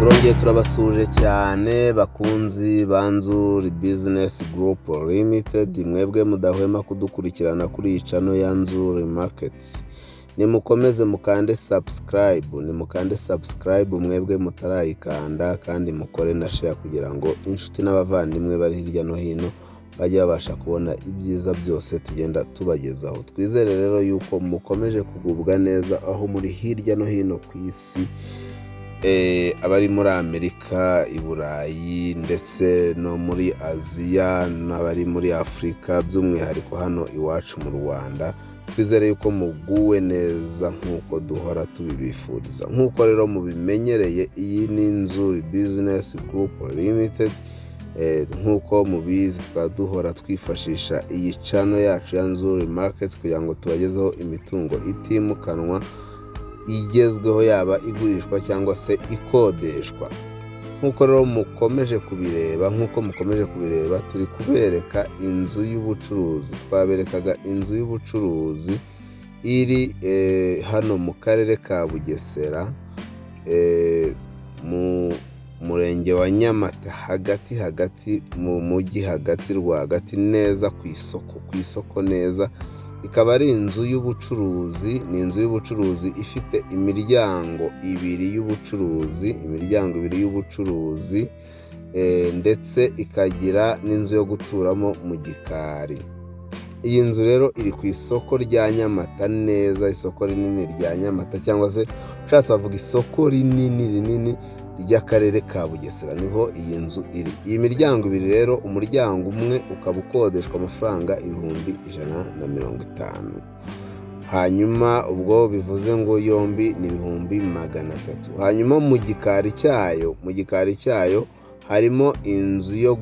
turongeye turabasuje cyane bakunzi banzuri business group limited, mwebwe mudahwema kudukurikirana kuri iyi channel ya Nzuri Markets. Nimukomeze mukande subscribe mwebwe mutarayikanda, kandi mukore na share kugira ngo inshuti n'abavandimwe bari hirya no hino bajye babasha kubona ibyiza byose tugenda tubagezaho. Twizere rero yuko mukomeje kugubwa neza aho muri hirya no hino ku isi, abari muri Amerika, i Burayi ndetse no muri Aziya, n'abari muri Afurika, by'umwihariko hano iwacu mu Rwanda. Twizere yuko muguwe neza nk'uko duhora tubibifuriza. Nk'uko rero mubimenyereye, iyi ni Nzuri Business Group Limited. Nk'uko mubizi twaduhora twifashisha iyi channel yacu ya Nzuri Markets kugira ngo tubagezeho imitungo itimukanwa igezweho, yaba igurishwa cyangwa se ikodeshwa. Nk'uko rero mukomeje kubireba, turi kubereka inzu y'ubucuruzi. Twaberekaga inzu y'ubucuruzi iri hano mu karere ka Bugesera, mu murenge wa Nyamata, hagati mu mujyi hagati rwagati, neza ku isoko neza. Ikaba ari inzu y'ubucuruzi, ni inzu y'ubucuruzi ifite imiryango ibiri y'ubucuruzi, ndetse ikagira n'inzu yo guturamo mu gikari. Iyi nzu rero iri ku isoko rya Nyamata neza, isoko rinini rya Nyamata, cyangwa se ushatse wavuga isoko rinini ry'akarere ka Bugesera, niho iyi nzu iri. Iyi miryango ibiri rero, umuryango umwe ukaba ukodeshwa amafaranga 150. Hanyuma ubwo bivuze ngo yombi ni 300. Hanyuma mu gikari cyayo harimo inzu yo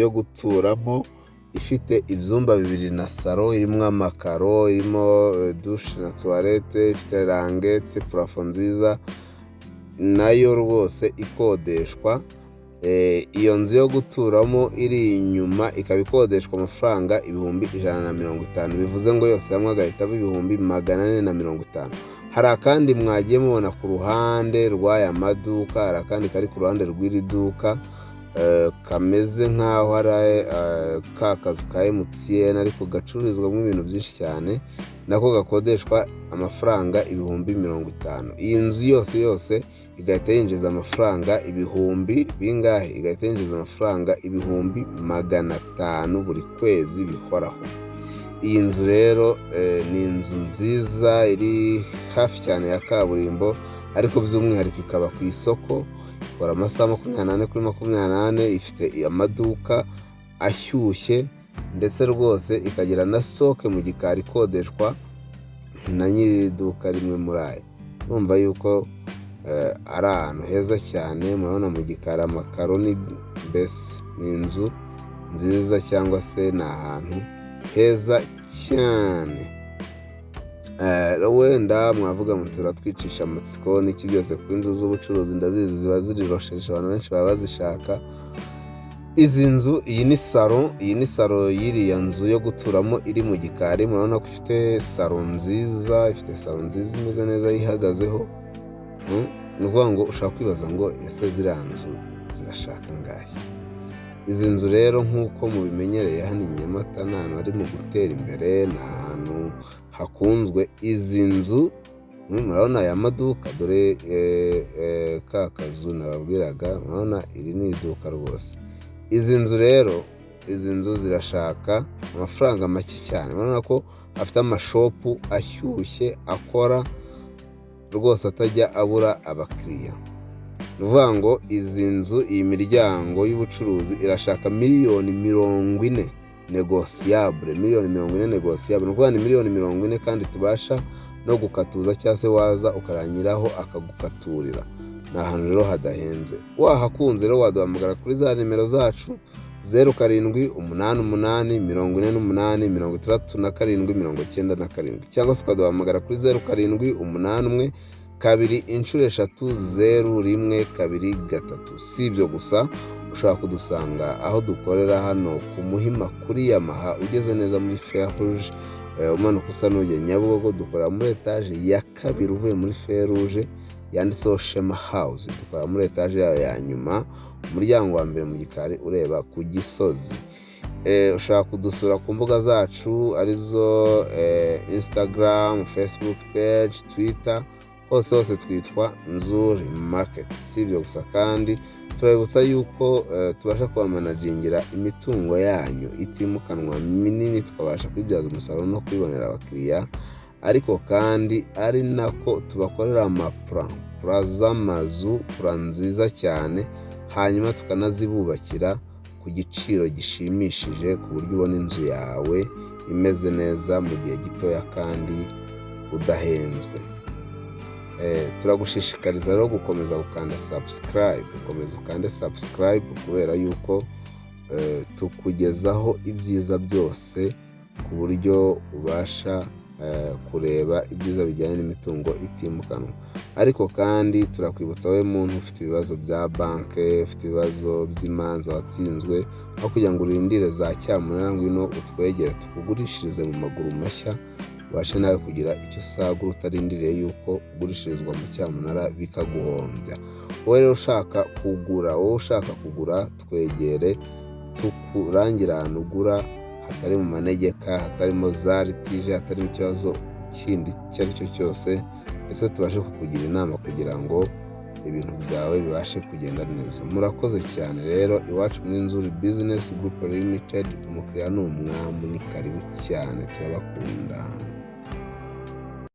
guturamo, ifite ibyumba 2 na salo, irimo amakaro, irimo douche na toilette, ifite rangete, plafond nziza, nayo rwose ikodeshwa. Iyo nzu yo guturamo iri inyuma ikaba ikodeshwa amafaranga 150. Bivuze ngo yose hamwe agahita aba 450. Hari akandi mwagiye mubona ku ruhande rw'aya maduka, hari akandi kari ku ruhande rw'iri duka, kameze nk'aho ari ka kazu ka MTN ariko gacururizwamo ibintu byinshi cyane, nako gakodeshwa amafaranga 50. Iyi nzu yose igahita yinjiza amafaranga bingahe? Igahita yinjiza amafaranga 500 buri kwezi bihoraho. Iyi nzu rero ni inzu nziza iri hafi cyane ya kaburimbo, ariko by'umwihariko ikaba ku isoko, ikora amasaha 24 kuri 24, ifite amaduka ashyushye, ndetse rwose ikagira na soke mu gikari ikodeshwa na nyiri iduka rimwe muri aya. Urumva yuko ari ahantu heza cyane. Murabona mu gikari amakaro, ni inzu nziza, cyangwa se ni ahantu heza cyane. Wenda mwavuga mutura twicisha amatsiko n'iki byose ku inzu z'ubucuruzi, ndazizi ziba zirirosheje, abantu benshi baba bazishaka. Izi nzu, iyi ni salo y'iriya nzu yo guturamo iri mu gikari. Murabona ko ifite salo nziza, imeze neza yihagazeho. Ni ukuvuga ngo ushaka kwibaza ngo ese ziriya nzu zirashaka ngahe? Izi nzu rero nk'uko mubimenyereye, hano i Nyamata ni ahantu hari mu gutera imbere, ni ahantu hakunzwe. Izi nzu murabona aya maduka, dore ka kazu nababwiraga, murabona iri ni iduka rwose. Izi nzu zirashaka amafaranga make cyane. Murabona ko afite amashopu ashyushye akora rwose, atajya abura abakiriya. Ni ukuvuga ngo izi nzu, iyi miryango y'ubucuruzi irashaka 40 negosiyabule. 40 negosiyabule, ni ukuvuga ni 40 kandi tubasha no gukatuza, cyangwa se waza ukarangiraho akagukaturira. Ni ahantu rero hadahenze. Wahakunze rero waduhamagara kuri za nimero zacu 0748483697, cyangwa se ukaduhamagara kuri 0781230123. Si ibyo gusa, ushobora kudusanga aho dukorera hano ku Muhima kuri Yamaha, ugeze neza muri Feruje, umanuka usa n'ujya Nyabugogo. Dukorera muri etaje ya 2 uvuye muri Feruje, yanditseho Shema House. Dukora muri etaje yayo ya nyuma, umuryango wa mbere mu gikari ureba ku Gisozi. Ushobora kudusura ku mbuga zacu arizo Instagram, Facebook page, Twitter, hose twitwa Nzuri Market. Si ibyo gusa kandi turabibutsa yuko tubasha kubamanagingira imitungo yanyu itimukanwa minini, tukabasha kwibyaza umusaruro no kwibonera abakiriya, ariko kandi ari nako tubakorera amapura z'amazu, pura nziza cyane, hanyuma tukanazibubakira ku giciro gishimishije ku buryo ubona inzu yawe imeze neza mu gihe gitoya kandi udahenzwe. Turagushishikariza rero gukomeza gukanda subscribe, ukande subscribe kubera yuko tukugezaho ibyiza byose ku buryo ubasha kureba ibyiza bijyanye n'imitungo itimukanwa. Ariko kandi turakwibutsa wowe muntu ufite ibibazo bya banke, ufite ibibazo by'imanza watsinzwe, aho kugira ngo urindire za cyamunara ngwino utwegere tukugurishirize mu maguru mashya, ubashe nawe kugira icyo usagura utarindiriye yuko ugurishirizwa mu cyamunara bikaguhombya. Wowe rero ushaka kugura, twegere tukurangira ahantu ugura hatari mu manegeka, hatarimo za litije, hatarimo ikibazo kindi icyo ari cyo cyose, ndetse tubashe kukugira inama kugira ngo ibintu byawe bibashe kugenda neza. Murakoze cyane rero. Iwacu muri Nzuri Business Group Limited, umukiriya ni umwami, ni karibu cyane, turabakunda.